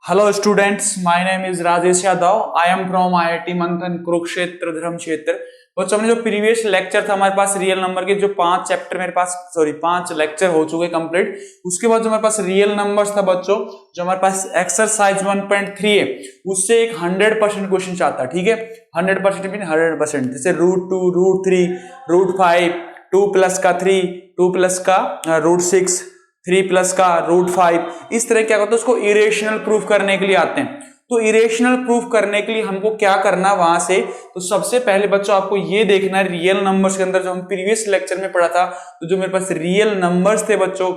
Hello students, my name is Rajesh Yadav. I am from IIT मंथन कुरुक्षेत्र धर्म क्षेत्र। बच्चों हमने जो प्रीवियस लेक्चर था हमारे पास रियल नंबर के जो 5 लेक्चर हो चुके कंप्लीट। उसके बाद जो हमारे पास रियल नंबर्स था बच्चों, जो हमारे पास एक्सरसाइज 1.3 है उससे एक 100% क्वेश्चन चाहता है। ठीक है, 100% मीन 100%। जैसे √2, √3, √5, 2 प्लस का 3, 2 प्लस का √6, 3 प्लस का √5, इस तरह क्या करते हैं उसको इरेशनल प्रूफ करने के लिए आते हैं। तो इरेशनल प्रूफ करने के लिए हमको क्या करना वहां से, तो सबसे पहले बच्चों आपको ये देखना है रियल नंबर्स के अंदर जो हम प्रीवियस लेक्चर में पढ़ा था, तो जो मेरे पास रियल नंबर्स थे बच्चों,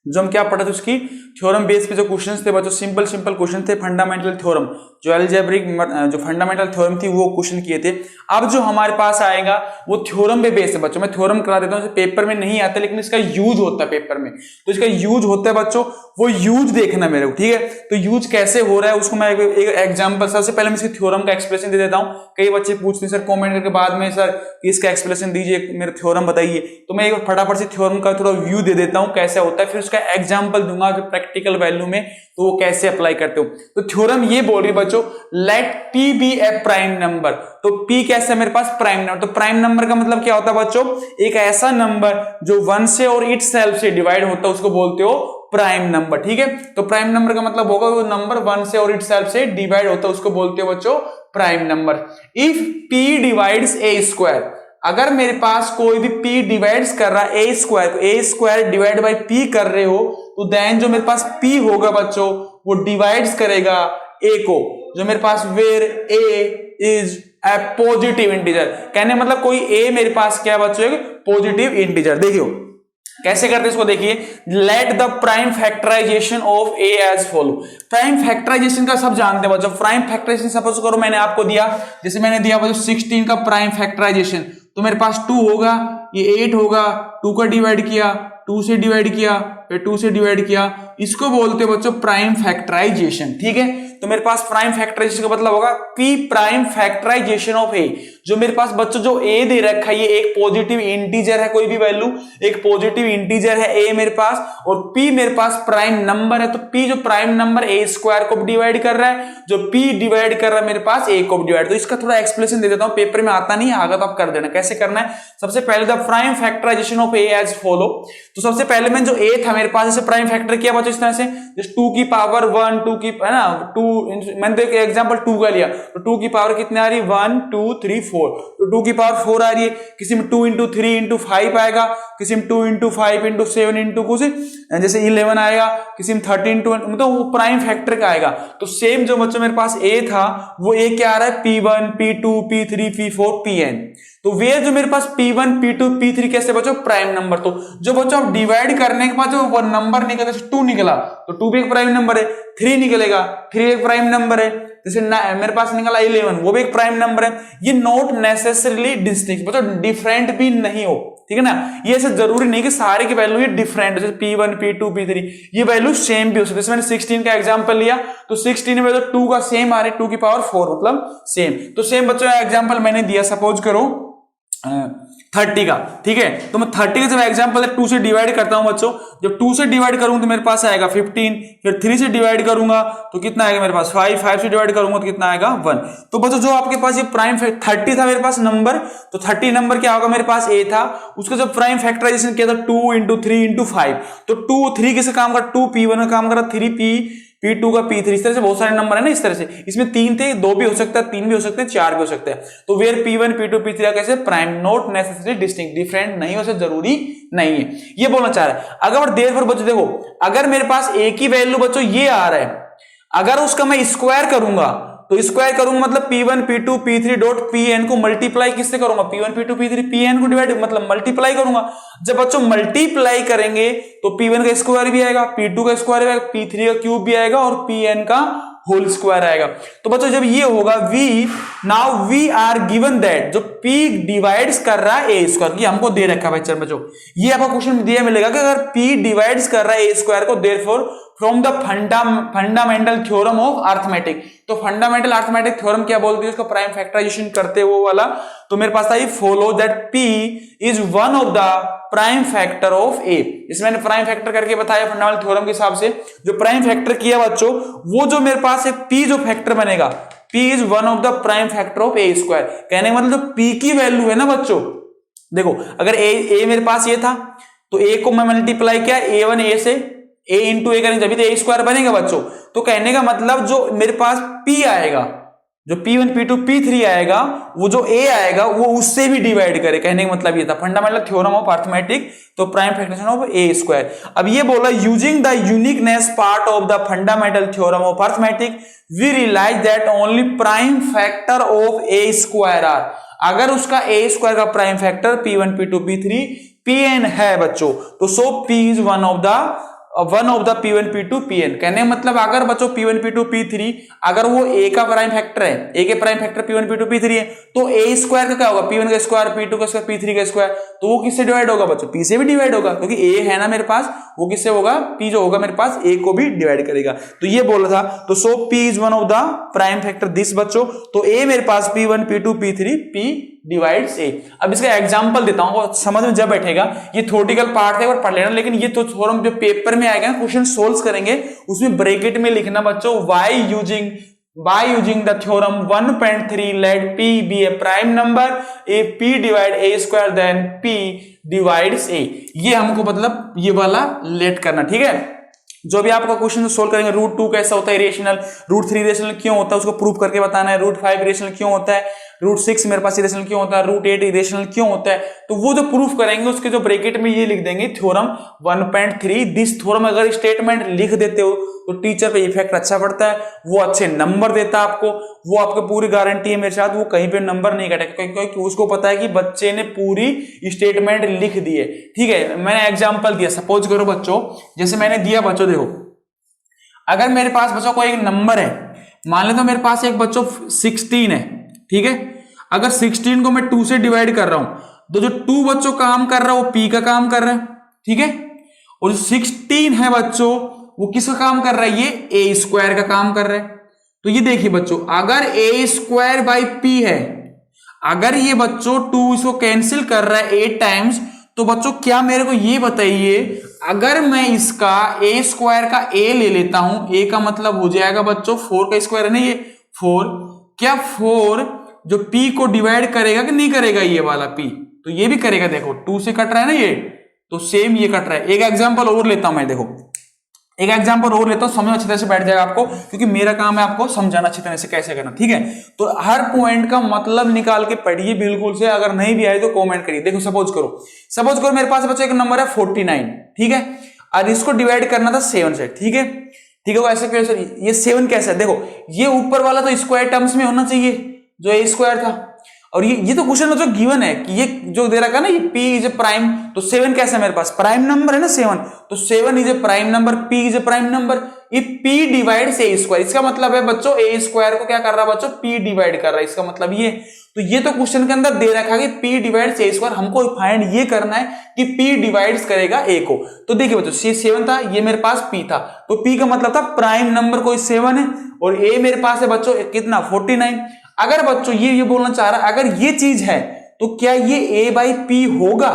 जो हम क्या पढ़ा था उसकी थ्योरम बेस पे जो क्वेश्चंस थे बच्चों, सिंपल क्वेश्चन थे, फंडामेंटल थ्योरम, जो अलजेब्रिक जो फंडामेंटल थ्योरम थी वो क्वेश्चन किए थे। अब जो हमारे पास आएगा वो थ्योरम पे बेस है बच्चों। मैं थ्योरम करा देता हूं, पेपर में नहीं आता लेकिन इसका यूज होता है पेपर में, तो इसका यूज होता है बच्चों, वो यूज देखना मेरे को। ठीक है, तो यूज कैसे हो रहा है उसको मैं एक एग्जाम्पल, सबसे पहले मैं इसकी थ्योरम का एक्सप्लेनेशन दे देता हूं। कई बच्चे पूछते हैं सर कॉमेंट करके बाद में, सर इसका एक्सप्लेनेशन दीजिए, मेरे थ्योरम बताइए, तो मैं एक फटाफट से थ्योरम का थोड़ा व्यू दे देता हूं कैसे होता है, फिर उसका एग्जाम्पल दूंगा जो प्रैक्टिकल वैल्यू में, तो वो कैसे अप्लाई करते हो। तो थ्योरम ये बोल रही बच्चों, late P be a prime number. तो P कैसे मेरे पास प्राइम नंबर, तो प्राइम नंबर का मतलब क्या होता है बच्चों, एक ऐसा नंबर जो 1 से और इट सेल्फ से डिवाइड होता है उसको बोलते हो प्राइम नंबर। ठीक है, तो प्राइम नंबर का मतलब होगा वो नंबर 1 से और इट सेल्फ से डिवाइड होता है उसको बोलते हो बच्चों prime number. If P divides A square, अगर मेरे पास कोई भी P डिवाइड्स कर रहा है ए स्क्वायर डिवाइड बाई P कर रहे हो, तो देन जो मेरे पास P होगा बच्चों वो डिवाइड्स करेगा A को, जो मेरे पास where A is a positive integer. कहने मतलब कोई A मेरे पास क्या बच्चों एक पॉजिटिव इंटीजर। देखियो कैसे करते हैं इसको, देखिए, let the prime factorization of a as follow. Prime factorization का सब जानते हैं बच्चों। प्राइम फैक्टराइजेशन सपोज करो मैंने आपको दिया, जैसे मैंने दिया बच्चों 16 का प्राइम फैक्टराइजेशन, तो मेरे पास 2 होगा, ये 8 होगा, 2 का डिवाइड किया, 2 से डिवाइड किया, फिर 2 से डिवाइड किया, इसको बोलते हैं बच्चों प्राइम फैक्टराइजेशन। ठीक है, तो मेरे पास प्राइम फैक्टराइजेशन का मतलब होगा P प्राइम फैक्टराइजेशन ऑफ ए। जो मेरे पास बच्चों जो A दे रखा है ये एक पॉजिटिव इंटीजर है, कोई भी वैल्यू एक पॉजिटिव इंटीजर है A मेरे पास, और P मेरे पास प्राइम नंबर है, तो P जो प्राइम नंबर A स्क्वायर को डिवाइड कर रहा है, जो P डिवाइड कर रहा है मेरे पास A को डिवाइड। तो इसका थोड़ा एक्सप्लेनेशन दे देता हूं, पेपर में आता नहीं आगा तो आप कर देना। कैसे करना है, सबसे पहले the prime factorization of A as follow. तो सबसे पहले मैं जो A था मेरे पास इसे प्राइम फैक्टर किया बच्चों इस तरह से, जैसे 2 की पावर 1, 2 की है ना 2, मैंने तो एग्जांपल 2 का लिया, तो 2 की पावर कितने आ रही है 1 2 3 4, तो 2 की पावर 4 आ रही है। किसी में 2 इंटू 3 इंटू 5 आएगा, किसी में 2 इंटू 5 इंटू 7 इंटू कुछ जैसे 11 आएगा, किसी में 13 इंटू, मतलब वो प्राइम फैक्टर का आएगा। तो सेम जो बच्चों मेरे पास A था वो A क्या आ रहा है P1 P2 P3 P4 Pn। तो वे जो मेरे पास P1 P2 P3 कैसे बच्चों प्राइम नंबर। तो जो बच्चों आप डिवाइड करने के बाद जो वो नंबर निकला, जैसे 2 निकला तो 2 भी एक प्राइम नंबर है, 3 निकलेगा 3 एक प्राइम नंबर है, जैसे मेरे पास निकला 11 वो भी एक प्राइम नंबर है। ये नॉट नेसेसरीली डिस्टिंक्ट बच्चों, डिफरेंट भी नहीं हो, ठीक है ना। ये ऐसे जरूरी नहीं कि सारे की वैल्यू ये डिफरेंट, जैसे P1 P2 P3 ये वैल्यू सेम भी हो सकती है। जैसे मैंने 16 का एग्जांपल लिया, तो 16 में तो 2 का सेम आ रहा है, 2 की पावर 4 मतलब सेम। तो सेम बच्चों एग्जांपल मैंने दिया, सपोज करो 30 का। ठीक है, तो मैं 30 का जब एग्जांपल 2 से डिवाइड करता हूं बच्चों, जब 2 से डिवाइड करूंगा तो मेरे पास आएगा 15, फिर 3 से डिवाइड करूंगा तो कितना आएगा मेरे पास 5, 5 से डिवाइड करूंगा तो कितना आएगा 1। तो बच्चों जो आपके पास ये प्राइम 30 था मेरे पास नंबर, तो 30 नंबर क्या होगा मेरे पास A था, उसका जब प्राइम फैक्टराइजेशन किया था 2 इंटू 3 इंटू 5, तो 2 3 किससे काम कर, 2 P1 में काम करा, 3 P2 का P3, इस तरह से बहुत सारे नंबर है ना इस तरह से। इसमें 3 थे, 2 भी हो सकता है, 3 भी हो सकते हैं, 4 भी हो सकते हैं। तो वेयर P1 P2 P3 कैसे prime, not necessary distinct, different नहीं हो, जरूरी नहीं है, ये बोलना चाह रहा है। अगर देयरफॉर बच्चों देखो, अगर मेरे पास A की वैल्यू बच्चों ये आ रहा है, अगर उसका मैं स्क्वायर करूंगा, तो स्क्वायर करूंगा मतलब P1 P2 P3 dot Pn को मल्टीप्लाई किससे करूंगा, P1 P2 P3 Pn को डिवाइड मतलब मल्टीप्लाई करूंगा। जब बच्चों मल्टीप्लाई करेंगे तो P1 का स्क्वायर भी आएगा, P2 का स्क्वायर भी आएगा, P3 का क्यूब भी आएगा और Pn का होल स्क्वायर आएगा। तो बच्चों जब ये होगा now we are given that जो P डिवाइड्स कर रहा है A स्क्वायर की, हमको दे रखा है बच्चों, ये आपको क्वेश्चन दिया मिलेगा कि अगर P डिवाइड्स कर रहा है A स्क्वायर को, therefore from the fundamental theorem of arithmetic. तो फंडामेंटल अर्थमेटिक थ्योरम क्या बोलती है, उसका प्राइम फैक्टराइजेशन करते वो वाला। तो मेरे पास था ये follow that P is one of the prime factor of A। इसमें मैंने प्राइम फैक्टर करके बताया फंडामेंटल थ्योरम के हिसाब से। जो प्राइम फैक्टर किया बच्चों, वो जो मेरे पास है P जो फैक्टर बनेगा, P is one of the prime factor of A square. कहने का मतलब जो P की वैल्यू है ना बच्चों, देखो अगर A मेरे पास ये था तो A को मैं मल्टीप्लाई किया A1 A से, A इंटू A करेंगे तभी तो A स्क्वायर बनेगा बच्चों। तो कहने का मतलब जो मेरे पास P आएगा, जो P1 P2 P3 आएगा, वो जो A आएगा वो उससे भी डिवाइड करे। कहने का मतलब ये था फंडामेंटल थ्योरम ऑफ अर्थमेटिक, तो prime factorization of A square. अब ये बोला using the uniqueness part of the fundamental theorem of arithmetic we realise that only prime factor of A square are. अगर उसका A स्क्वायर का prime factor P1 P2 P3 Pn है बच्चों, तो so P is one of the P1 P2 Pn। कहने का मतलब अगर बच्चों P1 P2 P3 अगर वो A का प्राइम फैक्टर है, A के prime factor P1 P2 P3 है, तो A स्क्वायर का क्या होगा, P1 का स्क्वायर P2 का स्क्वायर P3 का स्क्वायर। तो वो किससे डिवाइड होगा बच्चों, P से भी डिवाइड होगा, क्योंकि A है ना मेरे पास, वो किससे होगा, P जो होगा मेरे पास A को भी डिवाइड करेगा। तो ये बोला था, तो so P is one of the prime factor this बच्चों। तो A मेरे पास P1 P2 P3 P divides A। अब इसका एग्जांपल देता हूं, समझ में जब बैठेगा। ये थ्योरेटिकल पार्ट है और पढ़ लेना, लेकिन ये तो थ्योरम जो पेपर में आएगा क्वेश्चन सोल्व करेंगे, उसमें ब्रैकेट में लिखना बच्चों by using the theorem 1.3 let P be a prime number, if P divide A square then P divides A। ये हमको मतलब ये वाला लेट करना, ठीक है। जो भी आपका क्वेश्चन सोल्व करेंगे, √2 कैसा होता है इरेशनल, √3 इरेशनल क्यों होता है उसको प्रूव करके बताना है, √5 इरेशनल क्यों होता है, √6 मेरे पास इरेशनल क्यों होता है, √8 इरेशनल क्यों होता है। तो वो जो प्रूफ करेंगे उसके जो ब्रैकेट में ये लिख देंगे थ्योरम 1.3 दिस थ्योरम। अगर स्टेटमेंट लिख देते हो तो टीचर पे इफेक्ट अच्छा पड़ता है, वो अच्छे नंबर देता है आपको, वो आपको पूरी गारंटी है मेरे साथ, वो कहीं पे नंबर नहीं कटेगा, क्योंकि उसको पता है कि बच्चे ने पूरी स्टेटमेंट लिख दी है। ठीक है, मैंने एग्जांपल दिया, सपोज करो बच्चों, जैसे मैंने दिया बच्चों, देखो अगर मेरे पास बच्चों कोई एक नंबर है, मान ले तो मेरे पास एक बच्चों 16 है, ठीक है। अगर 16 को मैं 2 से डिवाइड कर रहा हूं, तो जो 2 बच्चों काम कर रहा है वो P का काम कर रहा है, ठीक है। और जो 16 है बच्चों वो किसका काम कर रहा है, ये A स्क्वायर का काम कर रहा है। तो ये देखिए बच्चों, अगर A स्क्वायर बाई P है, अगर ये बच्चों 2 इसको कैंसिल कर रहा है 8 टाइम्स, तो बच्चों क्या मेरे को ये बताइए, अगर मैं इसका A स्क्वायर का A ले लेता हूं, A का मतलब हो जाएगा बच्चों 4 का स्क्वायर है ना ये 4, क्या 4 जो P को डिवाइड करेगा कि नहीं करेगा, ये वाला P तो ये भी करेगा। देखो 2 से कट रहा है ना ये, तो सेम ये कट रहा है। एक एग्जांपल और लेता हूं मैं, देखो एक एग्जांपल और लेता हूं, समझ अच्छी तरह से बैठ जाएगा आपको, क्योंकि मेरा काम है आपको समझाना अच्छी तरह से कैसे करना, ठीक है। तो हर पॉइंट का मतलब निकाल के पढ़िए बिल्कुल से, अगर नहीं भी आए तो कमेंट करिए। देखो सपोज करो मेरे पास बच्चों एक नंबर है 49, ठीक है, और इसको डिवाइड करना था 7 से, ठीक है। ठीक है, ऐसे कैसे, ये 7 कैसे है, देखो ये ऊपर वाला तो स्क्वायर टर्म्स में होना चाहिए जो A स्क्वायर था, और ये तो क्वेश्चन में जो गिवन है कि ये जो दे रखा है ना, ये P इज ए प्राइम, तो 7 कैसे है मेरे पास, प्राइम नंबर है ना 7, तो 7 is a prime number, P is a prime number, ये P डिवाइड्स A स्क्वायर। इसका मतलब है बच्चों A स्क्वायर को क्या कर रहा है बच्चों, P डिवाइड कर रहा है, इसका मतलब ये। तो ये तो क्वेश्चन के अंदर दे रखा है कि P डिवाइड्स A स्क्वायर, हमको फाइंड ये करना है कि P डिवाइड्स करेगा A को। तो देखिए बच्चों, 7 था, ये मेरे पास P था, तो P का मतलब था प्राइम नंबर कोई 7 है, और A मेरे पास है बच्चों कितना 49। अगर बच्चों ये बोलना चाह रहा है, अगर ये चीज है तो क्या ये A बाई P होगा,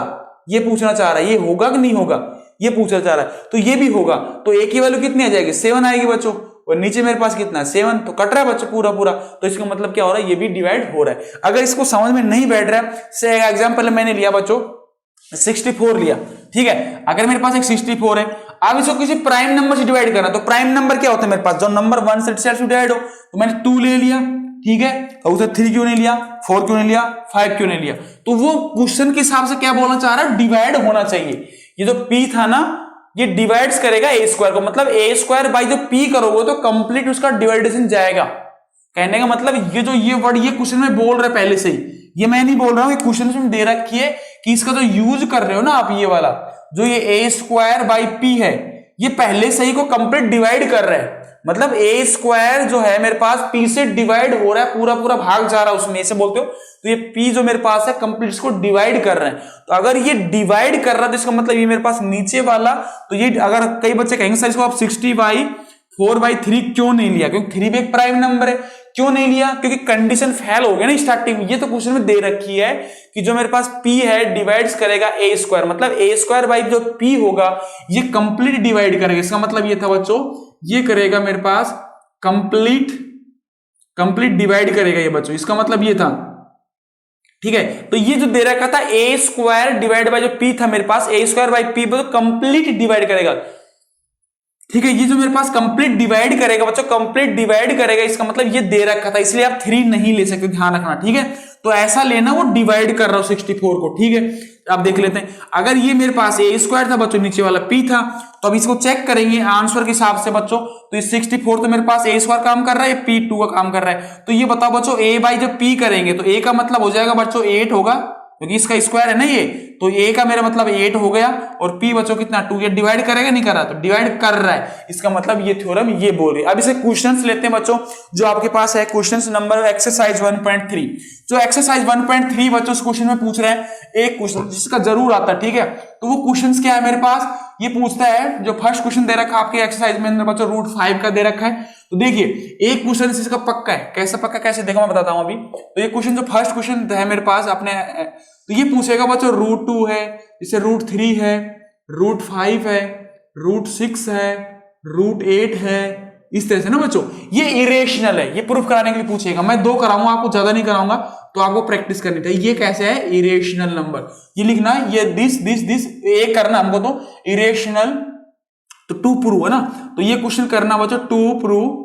ये पूछना चाह रहा है, ये होगा कि नहीं होगा, ये पूछना चाह रहा है। तो ये भी होगा, तो A की वैल्यू कितनी आ जाएगी, 7 आएगी बच्चों, और नीचे मेरे पास कितना है 7, तो कट रहा है बच्चों पूरा, तो इसका मतलब क्या हो रहा है, ये भी डिवाइड हो रहा है। अगर इसको समझ में नहीं बैठ रहा है, से एग्जांपल मैंने लिया बच्चों 64 लिया, ठीक है। अगर मेरे पास एक 64 है, अब इसको किसी प्राइम नंबर से डिवाइड करना, तो प्राइम नंबर क्या होता है मेरे पास, जो नंबर 1 से सेल्फ डिवाइड हो, तो मैंने 2 ले लिया, ठीक है, और उसे 3 क्यों नहीं लिया, 4 क्यों नहीं लिया, 5 क्यों नहीं लिया। तो वो क्वेश्चन के हिसाब से क्या बोलना चाह रहा है, डिवाइड होना चाहिए। ये जो P था ना, ये डिवाइड्स करेगा A स्क्वायर को, मतलब A स्क्वायर बाई जो P करोगे तो कंप्लीट उसका डिवाइडेशन जाएगा। कहने का मतलब ये वर्ड ये क्वेश्चन में बोल रहे पहले से ही, ये मैं नहीं बोल रहा हूं, ये क्वेश्चन में दे रखी है कि इसका जो यूज कर रहे हो ना आप, ये वाला जो ये A स्क्वायर बाई P है, ये पहले से ही को कंप्लीट डिवाइड कर रहा है, मतलब ए स्क्वायर जो है मेरे पास पी से डिवाइड हो रहा है, पूरा पूरा भाग जा रहा है उसमें, ऐसे बोलते हो। तो ये पी जो मेरे पास है कंप्लीट इसको डिवाइड कर रहा है। तो अगर ये डिवाइड कर रहा है तो इसका मतलब ये मेरे पास नीचे वाला, तो ये अगर कई बच्चे कहेंगे सर इसको आप 60/4/3 क्यों नहीं लिया, क्योंकि 3 भी एक प्राइम नंबर है। क्यों नहीं लिया? क्योंकि कंडीशन फेल हो गया ना स्टार्टिंग में। ये तो क्वेश्चन में दे रखी है कि जो मेरे पास p है डिवाइड्स करेगा ए स्क्वायर, मतलब ए स्क्वायर बाई जो p होगा ये कंप्लीट डिवाइड करेगा। इसका मतलब ये था बच्चों, ये करेगा मेरे पास कंप्लीट डिवाइड करेगा ये बच्चों, इसका मतलब ये था। ठीक है, तो ये जो दे रखा था ए स्क्वायर डिवाइड बाई जो p था मेरे पास, ए स्क्वायर बाई p तो कंप्लीट डिवाइड करेगा। ठीक है, ये जो मेरे पास कंप्लीट डिवाइड करेगा बच्चों, कंप्लीट डिवाइड करेगा, इसका मतलब ये दे रखा था, इसलिए आप 3 नहीं ले सकते, ध्यान रखना। ठीक है, तो ऐसा लेना वो डिवाइड कर रहा हूं 64 को। ठीक है, अब देख लेते हैं, अगर ये मेरे पास ए स्क्वायर था बच्चों, नीचे वाला p था, तो अब इसको चेक करेंगे आंसर के हिसाब से बच्चों। तो इस 64 तो मेरे पास ए स्क्वायर काम कर रहा है, p 2 का काम कर रहा है। तो ये बताओ बच्चों, a बाई जब p करेंगे तो a का मतलब हो जाएगा बच्चों 8 होगा, क्योंकि इसका स्क्वायर है ना ये, तो a का मेरा मतलब 8 हो गया, और p बच्चों कितना 2। ये डिवाइड करेगा नहीं कर रहा, तो डिवाइड कर रहा है, इसका मतलब ये थ्योरम ये बोल रही है। अब इसे क्वेश्चंस लेते हैं बच्चों, जो आपके पास है क्वेश्चंस नंबर एक्सरसाइज 1.3। जो एक्सरसाइज 1.3 बच्चों इस क्वेश्चन में पूछ रहे हैं, एक क्वेश्चन जिसका जरूर आता है। ठीक है, तो वो क्वेश्चंस क्या है मेरे पास, ये पूछता है, जो फर्स्ट क्वेश्चन दे रखा है आपके एक्सरसाइज में अंदर बच्चों √5 का दे रखा है। तो देखिए एक क्वेश्चन इसका पक्का है, कैसा पक्का कैसे देखो मैं बताता हूं अभी। तो ये क्वेश्चन जो फर्स्ट क्वेश्चन है मेरे पास अपने, तो ये पूछेगा बच्चों √2 है, इसे √3 है, √5 है, √6 है, √8 है, इस तरह से ना बच्चों। ये इरेशनल है, ये प्रूफ कराने के लिए पूछेगा। मैं 2 कराऊंगा, आपको ज्यादा नहीं कराऊंगा, तो आपको प्रैक्टिस करनी चाहिए। ये कैसे है इरेशनल नंबर, ये लिखना है, ये दिस एक करना हमको, तो इरेशनल, तो टू प्रूव है ना। तो ये क्वेश्चन करना बच्चों, टू प्रूव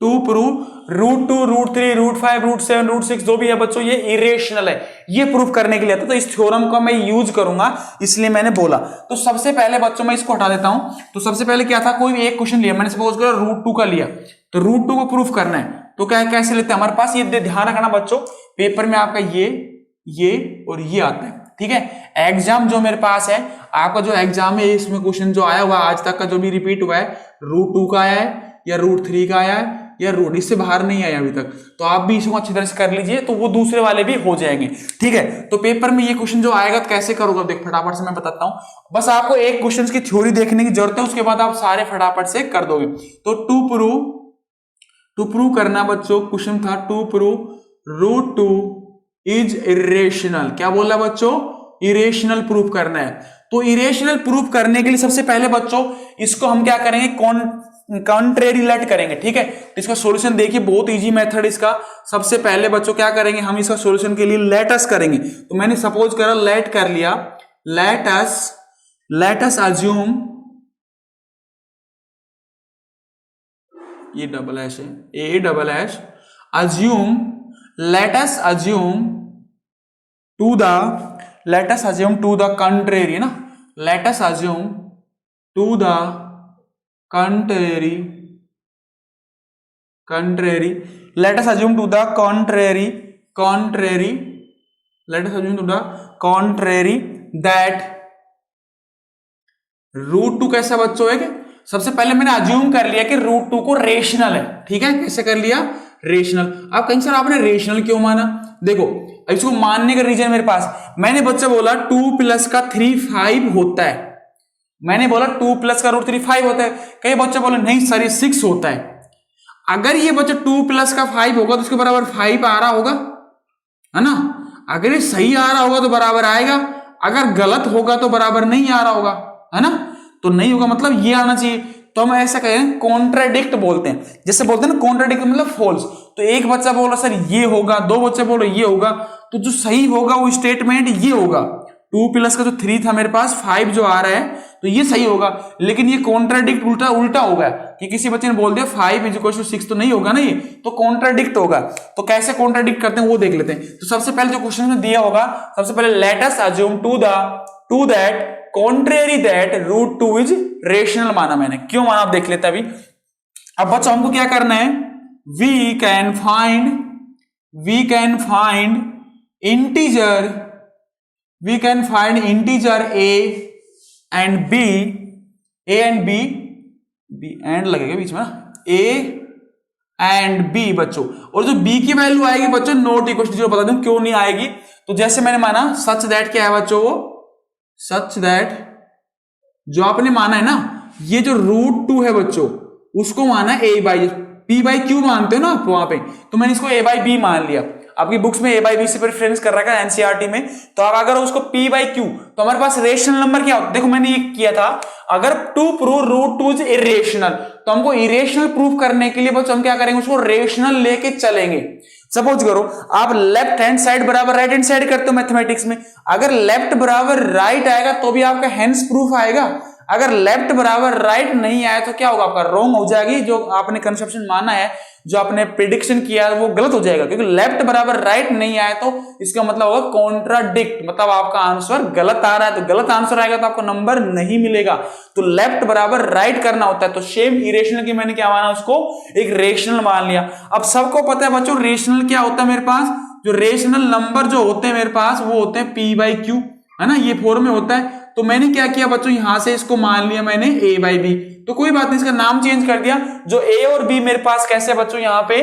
√2 √3 √5 √7 √6 जो भी है बच्चों ये इरेशनल है, ये प्रूफ करने के लिए आता। तो इस थ्योरम का मैं यूज करूंगा, इसलिए मैंने बोला। तो सबसे पहले बच्चों मैं इसको हटा देता हूं। तो सबसे पहले क्या था, कोई भी एक क्वेश्चन लिया, मैंने सपोज करो √2 का लिया, तो √2 को प्रूफ करना है, तो क्या कैसे लेते हैं हमारे पास, ये ध्यान रखना बच्चों, पेपर में आपका ये और ये आता है। ठीक है, एग्जाम जो मेरे पास है, आपका जो एग्जाम है इसमें क्वेश्चन जो आया हुआ आज तक का जो भी रिपीट हुआ है, √2 का आया है या √3 का आया है या इससे बाहर नहीं आया अभी तक, तो आप भी इसको अच्छी तरह से कर लीजिए, तो वो दूसरे वाले भी हो जाएंगे। ठीक है, तो पेपर में ये क्वेश्चन जो आएगा तो कैसे करोगे, देख फटाफट से मैं बताता हूं। बस आपको एक क्वेश्चन की थ्योरी देखने की जरूरत है, उसके बाद आप सारे फटाफट से कर दोगे। तो टू प्रूव करना बच्चों, क्वेश्चन था टू प्रूव √2 इज इरेशनल। क्या बोला बच्चों, इरेशनल प्रूफ करना है। तो इरेशनल प्रूफ करने के लिए सबसे पहले बच्चों इसको हम क्या करेंगे, कॉन्ट्रेरी लेट करेंगे। ठीक है, तो इसका सॉल्यूशन देखिए, बहुत इजी मेथड इसका। सबसे पहले बच्चों क्या करेंगे, हम इसका सॉल्यूशन के लिए लेट अस करेंगे। तो मैंने सपोज करा लेट कर लिया, लेट अस अज्यूम, ये डबल एश है, ए डबल एश, assume, let us assume to the contrary ना, let us assume to the contrary, let us assume to the contrary, let us assume to the contrary that √2 कैसा बच्चों है, सबसे पहले मैंने अज्यूम कर लिया कि √2 को रेशनल है। ठीक है, कैसे कर लिया, रेशनल। आप कहीं सर आपने रेशनल क्यों माना, देखो इसको मानने का रीजन मेरे पास, मैंने बच्चा बोला 2 प्लस का 3 5 होता है, मैंने बोला 2 प्लस का √3 5 होता है। कई बच्चे बोले नहीं सर ये 6 होता है। अगर ये बच्चा 2 प्लस का 5 होगा तो उसके बराबर 5 आ रहा होगा, है ना। अगर ये सही आ रहा होगा तो बराबर आएगा, अगर गलत होगा तो बराबर नहीं आ रहा होगा, है ना। तो नहीं होगा मतलब ये आना चाहिए। तो हम ऐसा कहें कॉन्ट्राडिक्ट बोलते हैं, जैसे बोलते हैं ना कॉन्ट्राडिक्ट मतलब फॉल्स। तो एक बच्चा बोला सर ये होगा, 2 बच्चे बोलो ये होगा, तो जो सही होगा वो स्टेटमेंट ये होगा। 2 प्लस का जो 3 था मेरे पास 5 जो आ रहा है तो ये सही होगा, लेकिन ये कॉन्ट्राडिक्ट उल्टा होगा कि किसी बच्चे ने बोल दिया 5 = 6, तो नहीं होगा ना, ये तो कॉन्ट्राडिक्ट होगा। तो कैसे कॉन्ट्राडिक्ट करते हैं वो देख लेते हैं। तो सबसे पहले जो क्वेश्चन में दिया होगा, सबसे पहले let us assume to that contrary that √2 is rational माना मैंने। क्यों माना आप देख लेते हैं अभी। अब बच्चों हमको क्या करना है, we can find integer a and b b and लगेगा बीच में ना, ए एंड बी बच्चों। और जो बी की वैल्यू आएगी बच्चों नॉट इक्वल टू जीरो, बता दूं क्यों नहीं आएगी। तो जैसे मैंने माना सच दैट, क्या है बच्चों वो, सच दैट जो आपने माना है ना, ये जो √2 है बच्चों उसको माना है a by, p by Q मानते हो ना आप वहां पे, तो मैंने इसको a बाई बी मान लिया। आपकी बुक्स में a बाई बी से प्रेफरेंस कर रखा है एनसीईआरटी में। तो आप अगर उसको p बाई क्यू, तो हमारे पास रेशनल नंबर क्या होता है, देखो मैंने ये किया था, अगर टू प्रूव √2 इज इरेशनल, तो हमको इरेशनल प्रूफ करने के लिए बच्चों हम क्या करेंगे, उसको रेशनल लेके चलेंगे। सपोज करो आप लेफ्ट हैंड साइड बराबर राइट हैंड साइड करते हो मैथमेटिक्स में, अगर लेफ्ट बराबर राइट आएगा तो भी आपका हैंस प्रूफ आएगा, अगर लेफ्ट बराबर राइट नहीं आया तो क्या होगा, आपका रॉन्ग हो जाएगी, जो आपने कंसेप्शन माना है, जो आपने प्रिडिक्शन किया है वो गलत हो जाएगा, क्योंकि लेफ्ट बराबर राइट नहीं आया तो इसका मतलब होगा कॉन्ट्राडिक्ट, मतलब आपका आंसर गलत आ रहा है, तो गलत आंसर आएगा तो आपको नंबर नहीं मिलेगा। तो लेफ्ट बराबर राइट करना होता है, तो सेम इरेशनल की मैंने क्या माना, उसको एक रेशनल मान लिया। अब सबको पता है बच्चों रेशनल क्या होता है मेरे पास, जो रेशनल नंबर जो होते हैं मेरे पास वो होते हैं p बाई क्यू, है ना, ये फॉर्म में होता है। तो मैंने क्या किया बच्चों, यहां से इसको मान लिया मैंने a बाई बी, तो कोई बात नहीं, इसका नाम चेंज कर दिया। जो a और b मेरे पास कैसे है बच्चों, यहाँ पे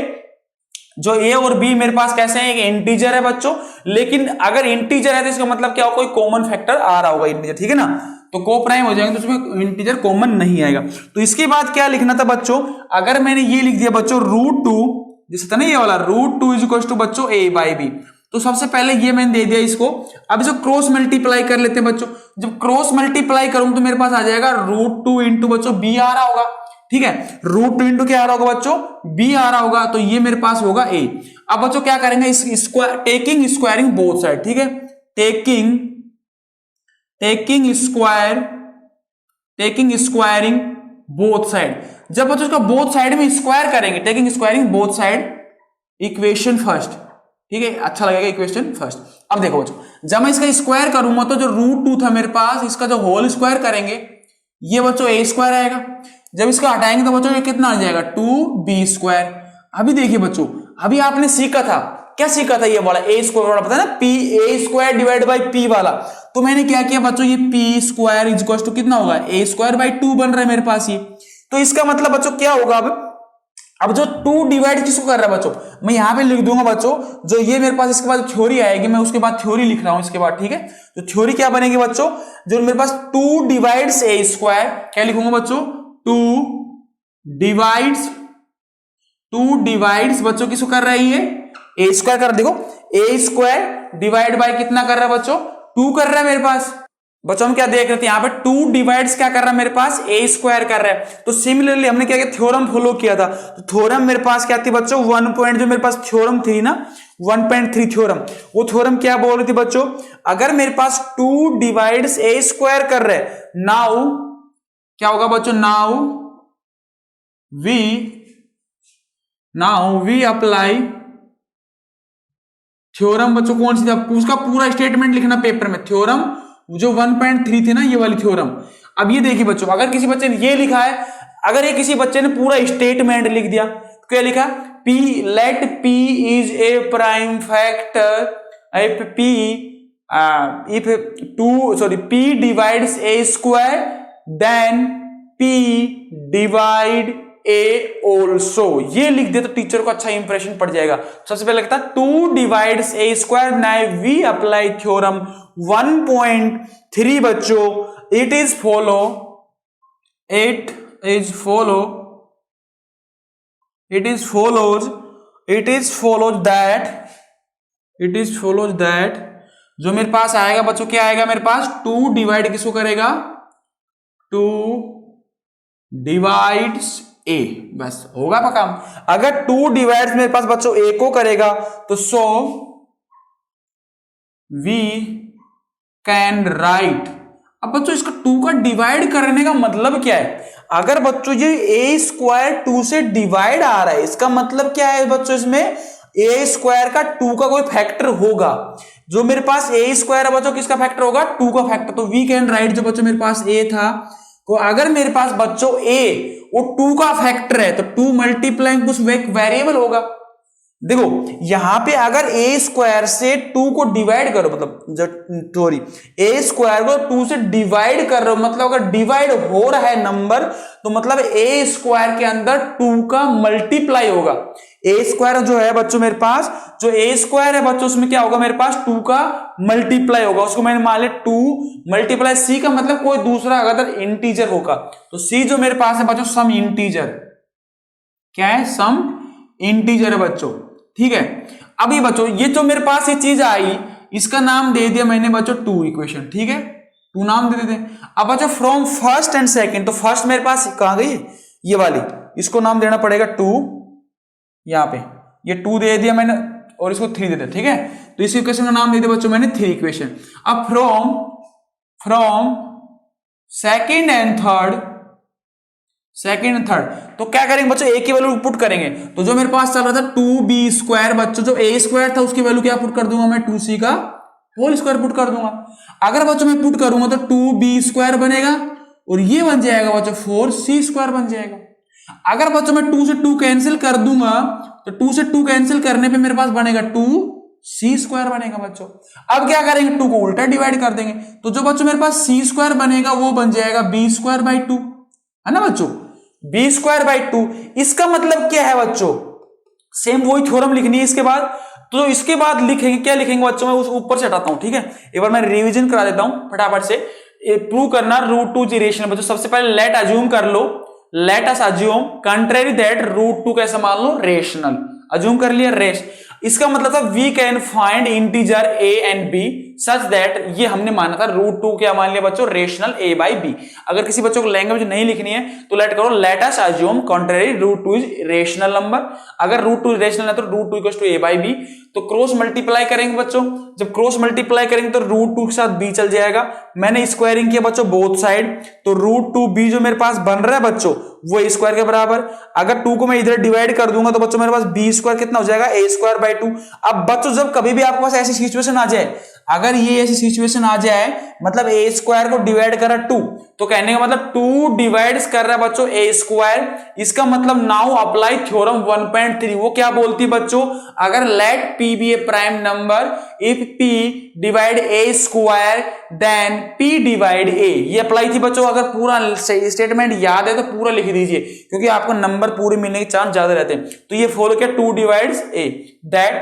जो a और b मेरे पास कैसे है, एक इंटीजर है बच्चों, लेकिन अगर इंटीजर है तो इसका मतलब क्या हो, कोई कॉमन फैक्टर आ रहा होगा इंटीजर, ठीक है ना, तो को प्राइम हो जाएंगे तो उसमें इंटीजर कॉमन नहीं आएगा। तो इसके बाद क्या लिखना था बच्चों, अगर मैंने ये लिख दिया बच्चों √2, जैसे था ना ये वाला √2 इज इक्वल टू बच्चों a बाई बी, तो सबसे पहले ये मैंने दे दिया इसको। अब इसको क्रॉस मल्टीप्लाई कर लेते हैं बच्चों, जब क्रॉस मल्टीप्लाई करूंगा तो मेरे पास आ जाएगा √2 इंटू बच्चों b आ रहा होगा, ठीक है, √2 इंटू क्या आ रहा होगा बच्चों, b आ रहा होगा, तो ये मेरे पास होगा a। अब बच्चों क्या करेंगे, इस square taking squaring both side, ठीक है, टेकिंग स्क्वायरिंग बोथ साइड। जब बच्चों इसका बोथ साइड में स्क्वायर करेंगे, taking squaring both side, equation first, ठीक है, अच्छा लगेगा इक्वेशन फर्स्ट। अब देखो बच्चों जब मैं इसका स्क्वायर करूंगा तो जो √2 था मेरे पास, इसका जो होल स्क्वायर करेंगे ये बच्चों a स्क्वायर आएगा, जब इसको हटाएंगे तो बच्चों ये कितना आ जाएगा 2b²। अभी देखिए बच्चों, अभी आपने सीखा था, क्या सीखा था, ये वाला a स्क्वायर वाला, पता है ना, a² डिवाइड बाई p वाला। तो मैंने क्या किया बच्चों, ये p² इज इक्वल टू कितना होगा, a² बाई 2 बन रहा है मेरे पास ये। तो इसका मतलब बच्चों क्या होगा, अब जो 2 डिवाइड किसको कर रहा है बच्चों, मैं यहां पे लिख दूंगा बच्चों, जो ये मेरे पास इसके बाद थ्योरी आएगी, मैं उसके बाद थ्योरी लिख रहा हूं इसके बाद, ठीक है। तो थ्योरी क्या बनेगी बच्चों, जो मेरे पास 2 डिवाइड्स a², क्या लिखूंगा बच्चों, 2 डिवाइड्स बच्चों किसको कर रहा है, ये a² कर, देखो a² डिवाइड बाय कितना कर रहा है बच्चों, 2 कर रहा है मेरे पास। बच्चों हम क्या देख रहे थे यहाँ पे, 2 डिवाइड्स क्या कर रहा है मेरे पास, a² कर रहा है। तो सिमिलरली हमने क्या किया, थ्योरम फॉलो किया था। तो थ्योरम मेरे पास क्या थी बच्चों, 1 पॉइंट, जो मेरे पास थ्योरम थी ना 1.3 थ्योरम, वो थ्योरम क्या बोल रही थी बच्चों, अगर मेरे पास 2 डिवाइड्स a² कर रहे, नाउ क्या होगा बच्चों, नाउ वी अप्लाई थ्योरम बच्चों, कौन सी थी, उसका पूरा स्टेटमेंट लिखना पेपर में, थ्योरम जो 1.3 थी ना ये वाली थ्योरम। अब ये देखिए बच्चों, अगर किसी बच्चे ने ये लिखा है, अगर ये किसी बच्चे ने पूरा स्टेटमेंट लिख दिया, तो क्या लिखा, p let p is a prime factor if p divides a² then p divide a also, ये लिख दे तो टीचर को अच्छा इंप्रेशन पड़ जाएगा। सबसे पहले लगता है 2 divides a², now we apply theorem 1.3 बच्चों, it is follows that जो मेरे पास आएगा बच्चों, क्या आएगा मेरे पास, 2 डिवाइड किसको करेगा, 2 डिवाइड्स a, बस होगा आपका काम। अगर 2 डिवाइड्स मेरे पास बच्चों a को करेगा तो सो वी कैन राइट। अब बच्चों इसका 2 का डिवाइड करने का मतलब क्या है, अगर बच्चों ये a² 2 से डिवाइड आ रहा है, इसका मतलब क्या है बच्चों, इसमें a² का 2 का कोई फैक्टर होगा। जो मेरे पास a² है बच्चों, किसका फैक्टर होगा, 2 का फैक्टर। तो वी कैन राइट, जो बच्चों मेरे पास a था, तो अगर मेरे पास बच्चों a वो 2 का फैक्टर है, तो 2 मल्टीप्लाइंग कुछ वेरिएबल होगा, देखो यहां पे अगर ए स्क्वायर से 2 को डिवाइड करो, मतलब सॉरी ए स्क्वायर को 2 से डिवाइड कर रहे हो, मतलब अगर डिवाइड हो रहा है नंबर तो मतलब ए स्क्वायर के अंदर 2 का मल्टीप्लाई होगा। ए स्क्वायर जो है बच्चों मेरे पास, जो ए स्क्वायर है बच्चों उसमें क्या होगा मेरे पास 2 का मल्टीप्लाई होगा। उसको मैंने मान लिया 2 मल्टीप्लाई सी का मतलब कोई दूसरा अगर इंटीजर होगा, तो सी जो मेरे पास है बच्चों सम इंटीजर, क्या है सम इंटीजर है बच्चों, ठीक है। अभी बच्चों ये जो मेरे पास ये चीज आई इसका नाम दे दिया मैंने बच्चों 2 इक्वेशन, ठीक है 2 नाम दे देते हैं। अब बच्चों फ्रॉम फर्स्ट एंड सेकंड, तो फर्स्ट मेरे पास कहां गई ये वाली, इसको नाम देना पड़ेगा 2, यहां पे ये 2 दे दिया मैंने और इसको 3 दे दिया, ठीक है। तो इस इक्वेशन का नाम दे दिया बच्चों मैंने 3 इक्वेशन। अब फ्रॉम सेकंड एंड थर्ड तो क्या करेंगे बच्चों ए की वैल्यू पुट करेंगे। तो जो मेरे पास चल रहा था 2b² बच्चों, जो ए स्क्वायर था उसकी वैल्यू क्या पुट कर दूंगा मैं 2c का होल स्क्वायर पुट कर दूंगा। अगर बच्चों मैं पुट करूंगा तो 2b² बनेगा और ये बन जाएगा बच्चों 4c² बन जाएगा। अगर बच्चों मैं 2 से 2 कैंसिल कर दूंगा तो 2 से 2 कैंसिल करने पे मेरे पास बनेगा 2c² बनेगा बच्चों। अब क्या करेंगे 2 को उल्टा डिवाइड कर देंगे, तो जो बच्चों मेरे पास c² बनेगा वो बन जाएगा b²/2, है ना बच्चों b²/2। इसका मतलब क्या है बच्चों, सेम वही थ्योरम लिखनी है इसके बाद। तो इसके बाद लिखेंगे क्या लिखेंगे बच्चों, मैं उस ऊपर से हटाता हूं, ठीक है एक बार मैं रिवीजन करा देता हूं फटाफट से। प्रूव करना √2 रेशनल बच्चों। सबसे पहले लेट अज्यूम कर लो, let us assume contrary that √2 कैसे मान लो रेशनल, अज्यूम कर लिया रेश। इसका मतलब था we can find integer a and b such that, ये हमने माना था √2 क्या मान लिया बच्चों रेशनल a/b। अगर किसी बच्चों को लैंग्वेज नहीं लिखनी है तो लेट करो late us assume contrary √2 is rational number. अगर √2 रेशनल है तो √2 = a/b। तो क्रॉस मल्टीप्लाई करेंगे बच्चों, जब क्रॉस मल्टीप्लाई करेंगे तो √2 के साथ b चल जाएगा। मैंने स्क्वायरिंग किया बच्चों बोथ साइड, तो √2b जो मेरे पास बन रहा है बच्चों वो a² के बराबर। अगर 2 को मैं इधर डिवाइड कर दूंगा तो बच्चों मेरे पास b² कितना हो जाएगा a²/2। अब बच्चों जब कभी भी आपके पास ऐसी सिचुएशन आ जाए, अगर ये ऐसी सिचुएशन आ जाए मतलब a² को डिवाइड करा 2, तो कहने का मतलब 2 डिवाइड्स कर रहा है बच्चों a²। इसका मतलब नाउ अप्लाई थ्योरम 1.3। वो क्या बोलती है बच्चों, अगर let p be a prime number if p divide a² then p divide a। ये अप्लाई थी बच्चों। अगर पूरा स्टेटमेंट याद है तो पूरा लिख दीजिए क्योंकि आपको नंबर पूरे मिलने के चांस ज्यादा रहते हैं। तो ये फॉलो किया 2 divides a, that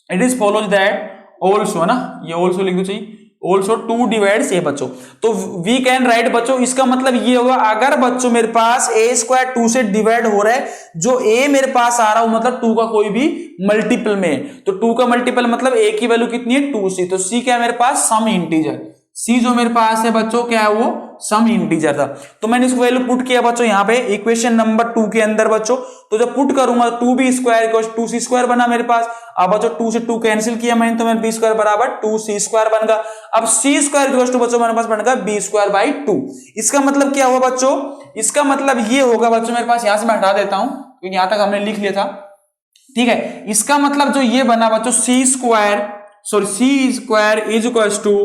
it is follows that also, है ना ये ऑल्सो लिख दो चाहिए, ऑल्सो 2 डिवाइड्स a बच्चों। तो वी कैन राइट बच्चों, इसका मतलब ये होगा अगर बच्चों मेरे पास a² 2 से डिवाइड हो रहा है, जो a मेरे पास आ रहा हो मतलब 2 का कोई भी मल्टीपल में है, तो 2 का मल्टीपल मतलब a की वैल्यू कितनी है 2c। तो c क्या है मेरे पास सम इंटीजर, c जो मेरे पास है बच्चों क्या है वो सम इंटीजर था। तो मैंने इसको वैल्यू पुट किया बच्चों यहाँ पे इक्वेशन नंबर 2 के अंदर बच्चों। तो जब पुट करूंगा 2b² 2c² बना मेरे पास। अब बच्चों 2 से 2 कैंसिल किया मैंने तो मेरे b² बराबर 2c² बन गया। अब c² बच्चों मेरे पास बन गया b²/2। इसका मतलब क्या हुआ बच्चों, इसका मतलब ये होगा बच्चों मेरे पास, यहां से मैं हटा देता हूं क्योंकि यहां तक हमने लिख लिया था, ठीक है। इसका मतलब जो ये बना बच्चों c² is equal to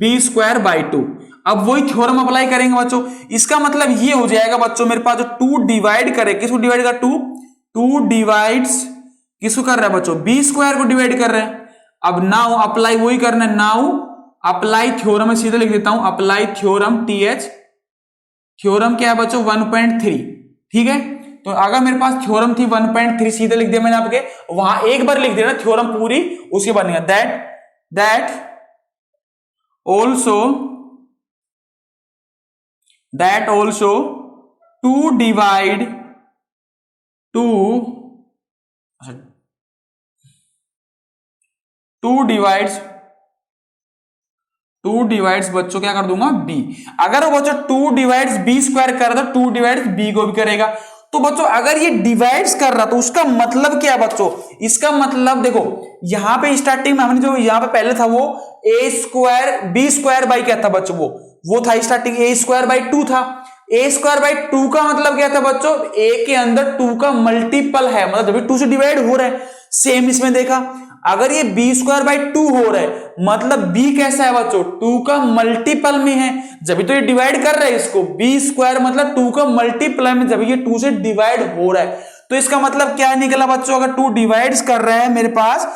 b²/2। अब वही थ्योरम अप्लाई करेंगे बच्चों। इसका मतलब ये हो जाएगा बच्चों मेरे पास जो 2 डिवाइड करे, किसको डिवाइड कर 2 डिवाइड्स किसको कर रहा है बच्चों b² को डिवाइड कर रहे हैं। अब नाउ अप्लाई वही करना है, नाउ अप्लाई थ्योरम, सीधा लिख देता हूं अप्लाई थ्योरम TH। थ्योरम क्या है बच्चों 1.3, ठीक है। तो अगर मेरे पास थ्योरम थी 1.3 सीधे लिख दिया मैंने आपके, वहां एक बार लिख दिया ना थ्योरम पूरी, उसके बाद नहीं दैट also 2 डिवाइड्स बच्चों क्या कर दूंगा b। अगर वो बच्चों 2 डिवाइड्स b² कर रहा था 2 डिवाइड्स b को भी करेगा। तो बच्चों अगर ये डिवाइड्स कर रहा तो उसका मतलब क्या है बच्चों, इसका मतलब देखो यहां पे स्टार्टिंग में हमने जो यहां पे पहले था वो b² क्या था बच्चों, वो था स्टार्टिंग a²/2 था। a²/2 का मतलब क्या था बच्चों, a के अंदर 2 का मल्टीपल है, मतलब जब भी 2 से डिवाइड हो रहा है। सेम इसमें देखा अगर ये b²/2 हो रहा है मतलब b कैसा है बच्चों 2 का मल्टीपल में है, जब तो ये डिवाइड कर रहा है इसको। b² मतलब 2 का मल्टीपल में जब ये 2 से डिवाइड हो रहा है। तो इसका मतलब क्या निकला बच्चों, अगर 2 डिवाइड्स कर रहे हैं मेरे पास,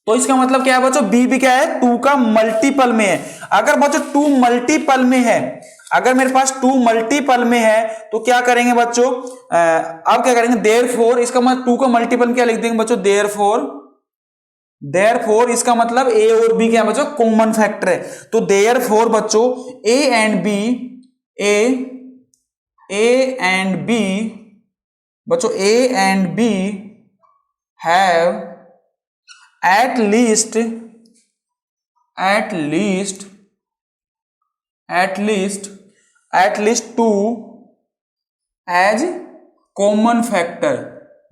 तो इसका मतलब क्या है बच्चों, बी भी क्या है 2 का मल्टीपल में है। अगर बच्चों 2 मल्टीपल में है, अगर मेरे पास 2 मल्टीपल में है तो क्या करेंगे बच्चों, अब क्या करेंगे, देयरफॉर, इसका मतलब 2 का मल्टीपल क्या लिख देंगे बच्चों, देयरफॉर इसका मतलब ए और बी क्या है बच्चों, कॉमन फैक्टर है। तो देयरफॉर बच्चों ए एंड बी बच्चों a and b have at least 2 as common factor,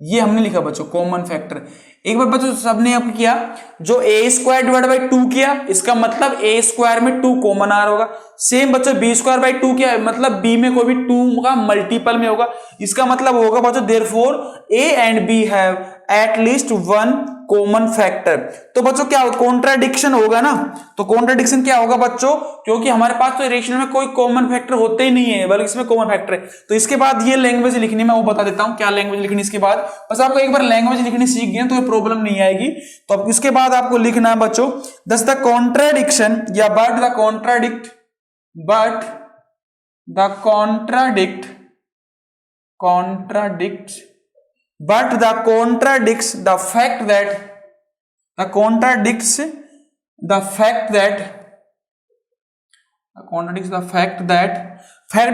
ये हमने लिखा बच्चों कॉमन फैक्टर। एक बार बच्चों सबने आपको किया, जो ए स्क्वायर डिवाइड बाई 2 किया, इसका मतलब ए स्क्वायर में 2 कॉमन आ रहा होगा। सेम बच्चों बी स्क्वायर बाई 2 किया, मतलब बी में कोई भी 2 का मल्टीपल में होगा, इसका मतलब होगा बच्चों therefore a and b have at least 1 common factor. तो बच्चों क्या कॉन्ट्राडिक्शन होगा ना, तो कॉन्ट्राडिक्शन क्या होगा बच्चों, क्योंकि हमारे पास तो रेशनल में कोई कॉमन फैक्टर होते ही नहीं है, बल्कि इसमें कॉमन फैक्टर है। तो इसके बाद ये लैंग्वेज लिखनी मैं वो बता देता हूं, क्या लैंग्वेज लिखनी इसके बाद, बस आपको एक बार लैंग्वेज लिखनी सीख गए तो ये प्रॉब्लम नहीं आएगी। तो अब इसके बाद आपको लिखना है बच्चों दस द कॉन्ट्राडिक्शन या but the contradict the fact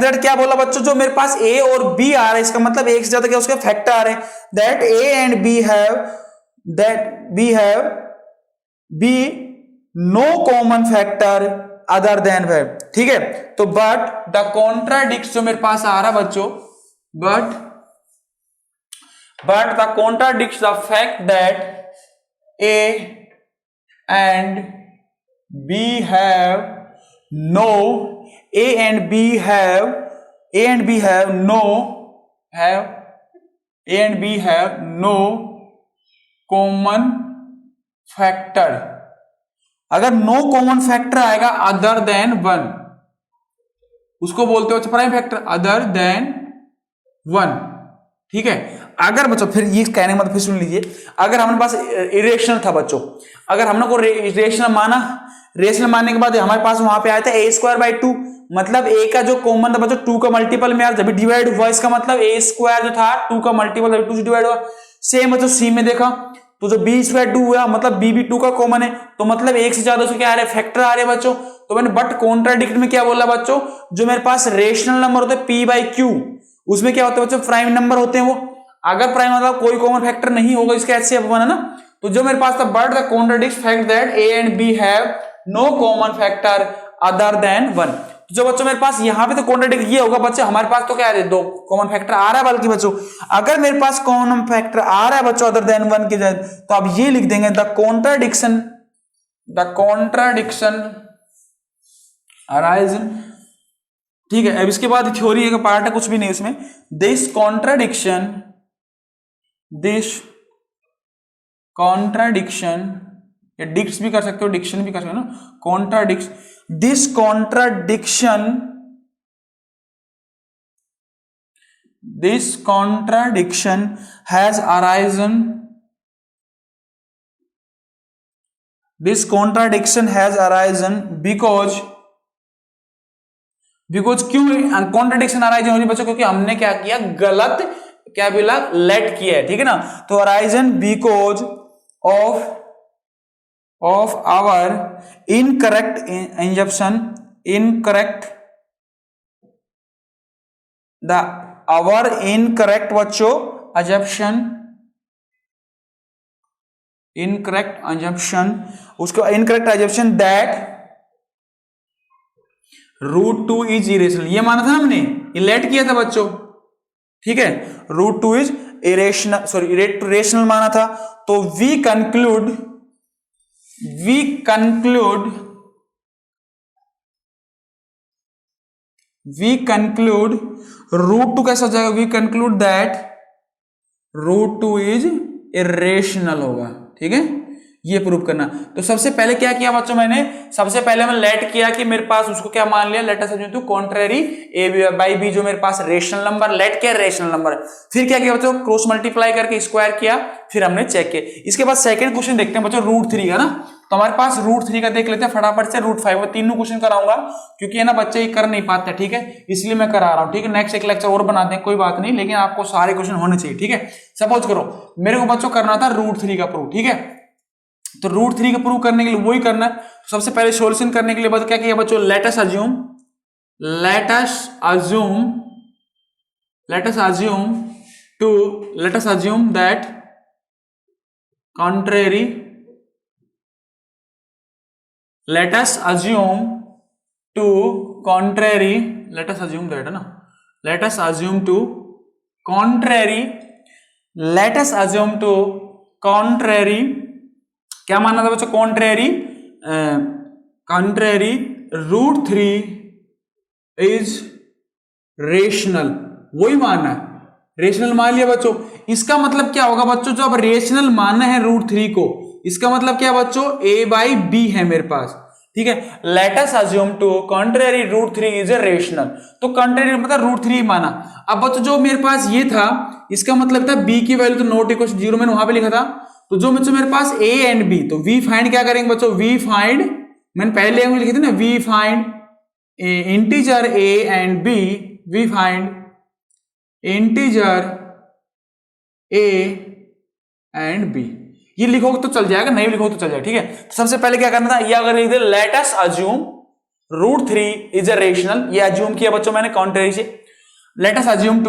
that क्या बोला बच्चों, जो मेरे पास ए और बी आ रहा है, इसका मतलब एक से ज्यादा क्या उसके फैक्टर आ रहे हैं, that A and B have no common factor other than 5, ठीक है। तो but the contradicts जो मेरे पास आ रहा बच्चों, but the contradicts the fact that A and B have no common factor। अगर नो कॉमन फैक्टर आएगा अदर देन 1, उसको बोलते हो प्राइम फैक्टर अदर देन 1, ठीक है। अगर बच्चों फिर ये कहने का मतलब फिर सुन लीजिए, अगर हमारे पास इरेशनल था बच्चों, अगर हमने को रेशनल माना, रेशनल मानने के बाद हमारे पास वहां पे आया था ए स्क्वायर बाई 2, मतलब ए का जो कॉमन था बच्चों 2 का मल्टीपल में, यार जब डिवाइड हुआ इसका मतलब ए स्क्वायर जो था 2 का मल्टीपल जब 2 से डिवाइड हुआ। सेम बच्चों सी में देखा तो जो बी स्क्वायर 2 हुआ, मतलब बी भी 2 का कॉमन है, तो मतलब एक से ज्यादा उसके क्या आ रहे हैं, फैक्टर आ रहे हैं बच्चों। तो मैंने बट कॉन्ट्राडिक्ट में क्या बोला बच्चों, जो मेरे पास रेशनल नंबर होते हैं पी बाई क्यू, उसमें क्या होता है बच्चों, प्राइम नंबर होते हैं वो। अगर प्राइम मतलब कोई कॉमन फैक्टर नहीं होगा, इसका HCF 1 है ना। तो जो मेरे पास था but the contradict fact that a and b have no common factor other than 1। जो बच्चों मेरे पास यहाँ पे तो कॉन्ट्राडिक्ट ये होगा बच्चों, हमारे पास तो क्या है 2 कॉमन फैक्टर आ रहा है, बल्कि बच्चों अगर मेरे पास कॉमन फैक्टर आ रहा है बच्चों अदर देन 1 की जगह, तो आप ये लिख देंगे द कॉन्ट्राडिक्शन अराइज, ठीक है। अब इसके बाद थ्योरी का पार्ट है, कुछ भी नहीं उसमें। दिस कॉन्ट्राडिक्शन या डिक्स भी कर सकते हो, डिक्शन भी कर सकते हो ना, this contradiction has arisen because क्यों कॉन्ट्राडिक्शन अराइजन हो रही बच्चों, क्योंकि हमने क्या किया, गलत क्या बोला, लेट किया है, ठीक है ना। तो arisen because of our incorrect assumption, बच्चों incorrect assumption that √2 is irrational, ये माना था हमने, ये लेट किया था बच्चों, ठीक है। √2 इज इरेशनल, सॉरी रेशनल माना था। तो वी कंक्लूड √2 कैसा हो जाएगा, we conclude that √2 is irrational होगा, ठीक है। ये प्रूव करना। तो सबसे पहले क्या किया बच्चों मैंने, सबसे पहले मैं लेट किया कि मेरे पास उसको क्या मान लिया, let us assume to contrary a by b, जो मेरे पास रेशनल नंबर, लेट क्या रेशनल नंबर। फिर क्या किया बच्चों, क्रॉस मल्टीप्लाई करके स्क्वायर किया, फिर हमने चेक किया। इसके बाद सेकंड क्वेश्चन देखते हैं बच्चों √3 का ना, तो हमारे पास √3 का देख लेते हैं फटाफट से। √5 तीनों क्वेश्चन कराऊंगा क्योंकि है ना बच्चे ये कर नहीं पाते, ठीक है, इसलिए मैं करा रहा हूं, ठीक है। नेक्स्ट एक लेक्चर और बनाते हैं, कोई बात नहीं, लेकिन आपको सारे क्वेश्चन होने चाहिए, ठीक है। सपोज करो मेरे को बच्चों करना था √3 का प्रूव, ठीक है। तो √3 का प्रूव करने के लिए वही करना है। सबसे पहले सॉल्यूशन करने के लिए बस क्या किया बच्चों, late us assume that contrary, let us assume to contrary, let us assume that है ना, let us assume to contrary, let us assume to contrary, क्या मानना था बच्चों, contrary √3 is rational, वही मानना है, रेशनल मान लिया बच्चों। इसका मतलब क्या होगा बच्चों, जो अब रेशनल मानना है √3 को, इसका मतलब क्या बच्चों, a बाई बी है मेरे पास, ठीक है। Let us assume to contrary √3 is a rational, तो कॉन्ट्रेरी मतलब √3 माना। अब बच्चों जो मेरे पास ये था, इसका मतलब था b की वैल्यू तो नॉट इक्वल टू 0, मैंने वहां पे लिखा था। तो जो बच्चों मेरे पास a एंड b, तो v फाइंड क्या करेंगे बच्चों, v फाइंड, मैंने पहले लिखी थी ना, v find integer a and b, v find integer a and b, ये लिखोगे तो चल जाएगा, नहीं लिखोगे तो चल जाएगा, ठीक है। तो सबसे पहले क्या करना था, ये अगर लिख दे let us assume √3 is a rational, ये अज्यूम किया बच्चों मैंने कॉन्ट्रेरी से। Let us assume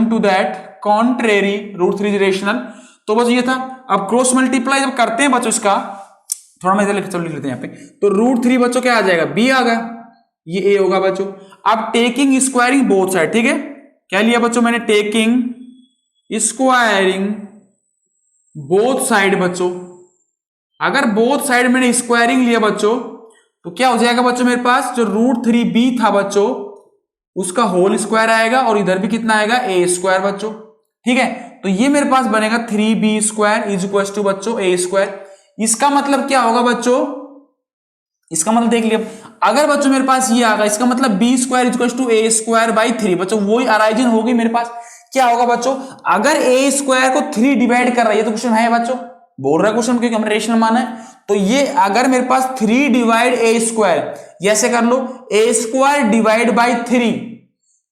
to that contrary √3 is rational, तो बस ये था। अब क्रॉस मल्टीप्लाई जब करते हैं बच्चों इसका, थोड़ा मैं इधर लिख लेते हैं यहाँ पे, तो √3 बच्चों क्या आ जाएगा, b आ गया, ये a होगा बच्चों। अब टेकिंग स्क्वायरिंग बोथ साइड, ठीक है, क्या लिया बच्चों मैंने, टेकिंग स्क्वायरिंग बोथ साइड बच्चों। अगर बोथ साइड मैंने स्क्वायरिंग लिया बच्चों, तो क्या हो जाएगा बच्चों, मेरे पास जो √3b था बच्चों, उसका होल स्क्वायर आएगा, और इधर भी कितना आएगा, a² बच्चों, ठीक है। तो ये मेरे पास बनेगा 3b² इज इक्वल टू बच्चों a²। इसका मतलब क्या होगा बच्चों, इसका मतलब देख लिया, अगर बच्चों मेरे पास ये आ गया, इसका मतलब b² is equal to a²/3 बच्चों, वही अराइजन होगी मेरे पास। क्या होगा बच्चों, अगर a² को 3 डिवाइड कर रहा है, ये तो क्वेश्चन है बच्चों, बोल रहा है क्वेश्चन क्योंकि हमने रेशनल माना है, तो ये अगर मेरे पास 3 डिवाइड a², ऐसे कर लो a² डिवाइड बाई 3,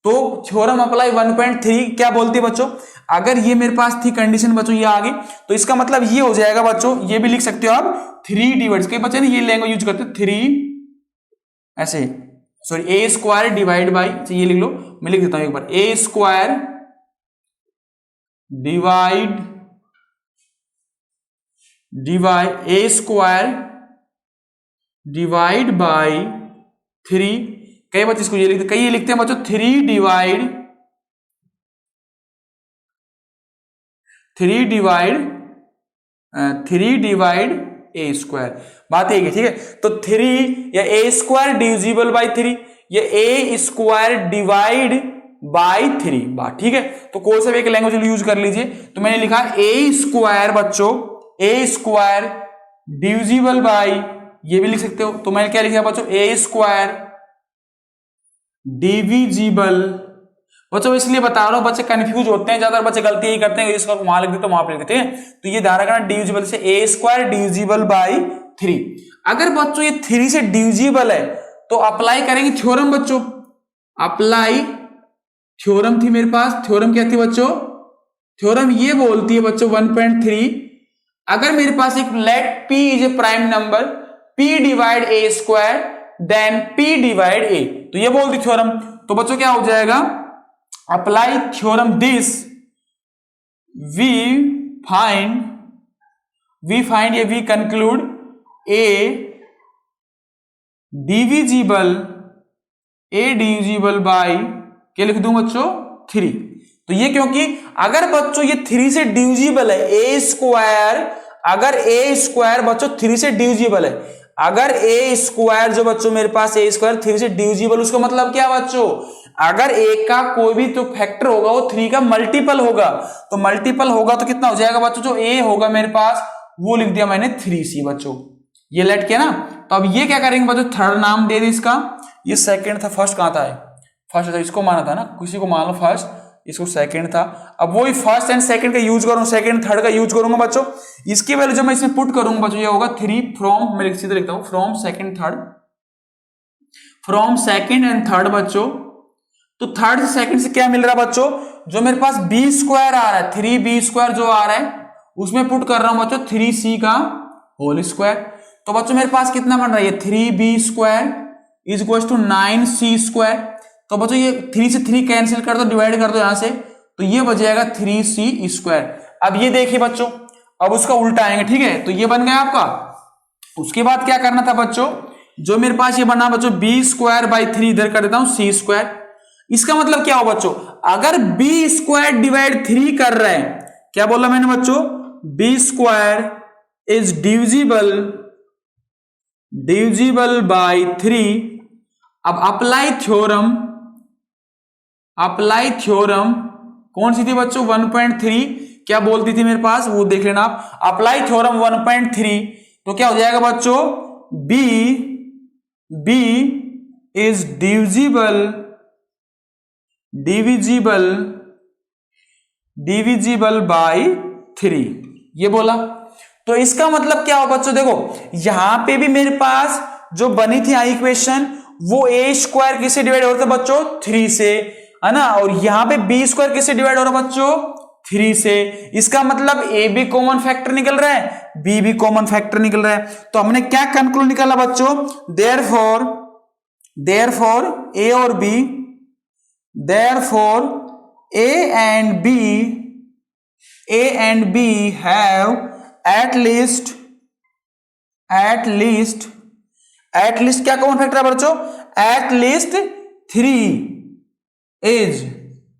तो थ्योरम अप्लाई 1.3 क्या बोलती है बच्चों, अगर ये मेरे पास थी कंडीशन बच्चों, ये आ गई, तो इसका मतलब ये हो जाएगा बच्चों, ये भी लिख सकते हो आप 3 डिवाइड, कई बच्चे ना ये लैंग्वेज यूज करते हैं 3 ऐसे, सॉरी a² डिवाइड बाई, ये लिख लो, मैं लिख देता हूं एक बार, a² divide a² divide by 3, कई बच्चे इसको ये लिखते, कई ये लिखते हैं बच्चों 3 डिवाइड a², बात एक है, ठीक है। तो 3 या a² डिविजिबल बाई 3, या a² डिवाइड बाई 3 बात, ठीक है। तो कोई सा भी एक लैंग्वेज यूज कर लीजिए। तो मैंने लिखा a² बच्चों, a² डिविजिबल बाई, ये भी लिख सकते हो, तो मैंने क्या लिखा बच्चों, a² डिविजिबल बच्चों, इसलिए बता रहा हूं, बच्चे कंफ्यूज होते हैं, ज्यादा बच्चे गलती ही करते हैं, इसका वहां लिख देते वहां पे लिख देते हैं। तो ये ध्यान रखना, डिविजिबल से a² डिविजिबल बाई 3। अगर बच्चों ये 3 से डिविजिबल है, तो अप्लाई करेंगे थ्योरम बच्चों, अप्लाई थ्योरम थी मेरे पास, थ्योरम क्या थी बच्चों, थ्योरम ये बोलती है बच्चों 1.3, अगर मेरे पास एक let p is a prime number, p divide a² then p divide a, तो ये बोलती थ्योरम। तो बच्चों क्या हो जाएगा, apply theorem this, we find या we conclude a divisible by, क्या लिख दूं बच्चों, 3। तो ये क्योंकि अगर बच्चों ये 3 से डिविजिबल है, a², अगर a² बच्चों 3 से डिविजिबल है, अगर a² जो बच्चों मेरे पास a² 3 से डिविजिबल, उसका मतलब क्या बच्चों, अगर ए का कोई भी तो फैक्टर होगा वो 3 का मल्टीपल होगा, तो मल्टीपल होगा तो कितना हो जाएगा बच्चों, जो ए होगा मेरे पास वो लिख दिया मैंने 3c बच्चों, ये लेट किया ना। तो अब ये क्या करेंगे बच्चों, थर्ड नाम दे दी इसका, ये सेकंड था, फर्स्ट कहां था, फर्स्ट था, इसको माना था ना, किसी को मान लो फर्स्ट, इसको सेकंड था। अब वही फर्स्ट एंड सेकंड का यूज करूंगा, सेकंड थर्ड का यूज करूंगा बच्चों। इसकी वैल्यू जब मैं इसमें पुट करूंगा बच्चों, ये होगा 3 फ्रॉम, मैं सीधे लिखता हूं from second third, from second and third बच्चों। तो थर्ड से सेकंड से क्या मिल रहा है बच्चों, जो मेरे पास बी स्क्वायर आ रहा है, 3b² जो आ रहा है उसमें पुट कर रहा हूं बच्चों 3c का होल स्क्वायर। तो बच्चों मेरे पास कितना बन रहा है, ये 3b² is equal to 9c²। तो बच्चों ये 3 से 3 कैंसिल कर दो, डिवाइड कर दो यहां से, तो ये बच जाएगा 3c²। अब ये देखिए बच्चों, अब उसका उल्टा आएंगे, ठीक है, तो ये बन गया आपका। उसके बाद क्या करना था बच्चों, जो मेरे पास ये बना बच्चों b²/3, इधर कर देता हूं c²। इसका मतलब क्या हो बच्चों, अगर b² डिवाइड 3 कर रहे हैं, क्या बोला मैंने बच्चों, b² इज डिविजिबल बाय 3। अब अप्लाई थ्योरम कौन सी थी बच्चों, 1.3 क्या बोलती थी मेरे पास, वो देख लेना आप। अप्लाई थ्योरम 1.3, तो क्या हो जाएगा बच्चों, b इज डिविजिबल बाय 3, ये बोला। तो इसका मतलब क्या हो बच्चों, देखो यहां पे भी मेरे पास जो बनी थी इक्वेशन, वो a² किससे डिवाइड हो रहा था बच्चों, 3 से, है ना, और यहां पे b² किससे डिवाइड हो रहा है बच्चों, 3 से। इसका मतलब a भी कॉमन फैक्टर निकल रहा है, b भी कॉमन फैक्टर निकल रहा है। तो हमने क्या कंक्लूड निकाला बच्चों, देयरफॉर a और b, therefore a and b have at least क्या कॉमन फैक्टर है बच्चों, at least 3 is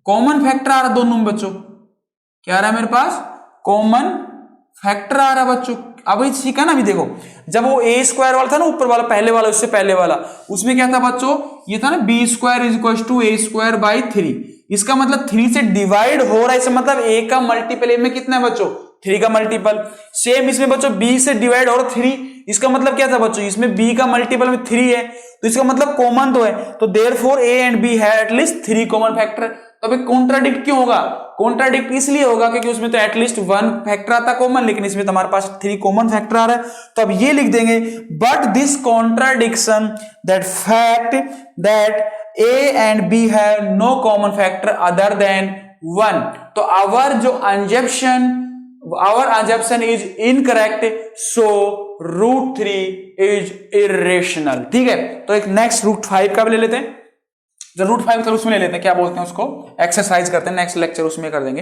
common factor आ रहा दोनों में बच्चों, क्या आ रहा है मेरे पास, कॉमन फैक्टर आ रहा है बच्चों। अब ये सीखा ना, अभी देखो जब वो a² वाला था ना, ऊपर वाला पहले वाला, उससे पहले वाला, उसमें क्या था बच्चों, ये था ना b² is equal to a²/3। इसका मतलब 3 से डिवाइड हो रहा है, इसका मतलब a का मल्टीपल a में कितना है बच्चों, 3 का मल्टीपल। सेम इसमें बच्चों b से डिवाइड हो रहा 3, इसका मतलब क्या था बच्चों, इसमें b का मल्टीपल में 3 है, तो इसका मतलब कॉमन तो है। तो देयरफॉर a एंड b है एटलीस्ट 3 कॉमन फैक्टर। तो अभी कॉन्ट्राडिक्ट क्यों होगा, कॉन्ट्राडिक्ट इसलिए होगा क्योंकि उसमें तो एटलीस्ट 1 फैक्टर आता कॉमन, लेकिन इसमें तो हमारे पास 3 कॉमन फैक्टर आ रहा है। तो अब ये लिख देंगे, but this contradiction that fact that a and b have no common factor other than 1। तो our assumption is incorrect, so √3 is irrational। ठीक है, तो एक नेक्स्ट √5 का भी ले लेते हैं, जो √5 उसमें ले लेते हैं, क्या बोलते हैं उसको, एक्सरसाइज करते हैं, नेक्स्ट लेक्चर उसमें कर देंगे।